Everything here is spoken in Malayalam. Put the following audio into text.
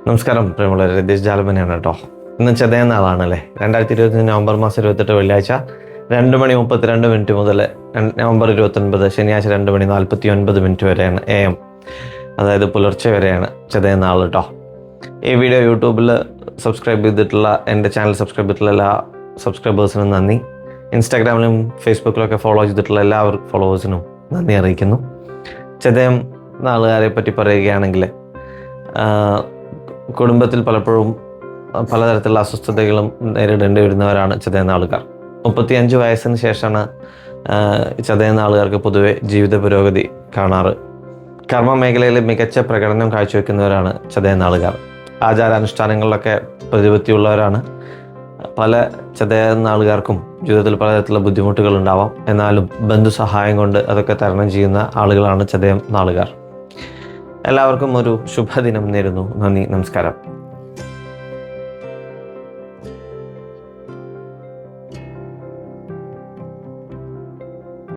നമസ്കാരം പ്രിയമുള്ളവരെ, രതീഷ് ജാലപ്പനെയാണ് കേട്ടോ. ഇന്ന് ചതയ നാളാണല്ലേ. 2020 നവംബർ മാസം 28 വെള്ളിയാഴ്ച 2:32 മുതൽ നവംബർ 29 ശനിയാഴ്ച 2:49 വരെയാണ് AM, അതായത് പുലർച്ചെ വരെയാണ് ചതയ നാൾ കേട്ടോ. ഈ വീഡിയോ യൂട്യൂബിൽ സബ്സ്ക്രൈബ് ചെയ്തിട്ടുള്ള എൻ്റെ ചാനൽ സബ്സ്ക്രൈബ് ചെയ്തിട്ടുള്ള എല്ലാ സബ്സ്ക്രൈബേഴ്സിനും നന്ദി. ഇൻസ്റ്റാഗ്രാമിലും ഫേസ്ബുക്കിലൊക്കെ ഫോളോ ചെയ്തിട്ടുള്ള എല്ലാവർക്കും ഫോളോവേഴ്സിനും നന്ദി അറിയിക്കുന്നു. ചതയം നാളുകാരെ പറ്റി പറയുകയാണെങ്കിൽ, കുടുംബത്തിൽ പലപ്പോഴും പലതരത്തിലുള്ള അസ്വസ്ഥതകളും നേരിടേണ്ടി വരുന്നവരാണ് ചതയ നാളുകാർ. 35 വയസ്സിന് ശേഷമാണ് ചതയ നാളുകാർക്ക് പൊതുവെ ജീവിത പുരോഗതി കാണാറ്. കർമ്മ മേഖലയിൽ മികച്ച പ്രകടനം കാഴ്ചവെക്കുന്നവരാണ് ചതയ നാളുകാർ. ആചാരാനുഷ്ഠാനങ്ങളിലൊക്കെ പ്രതിപത്തിയുള്ളവരാണ്. പല ചതയ നാളുകാർക്കും ജീവിതത്തിൽ പലതരത്തിലുള്ള ബുദ്ധിമുട്ടുകൾ ഉണ്ടാവാം. എന്നാലും ബന്ധു സഹായം കൊണ്ട് അതൊക്കെ തരണം ചെയ്യുന്ന ആളുകളാണ് ചതയം നാളുകാർ. എല്ലാവർക്കും ഒരു ശുഭദിനം നേരുന്നു. നന്ദി, നമസ്കാരം.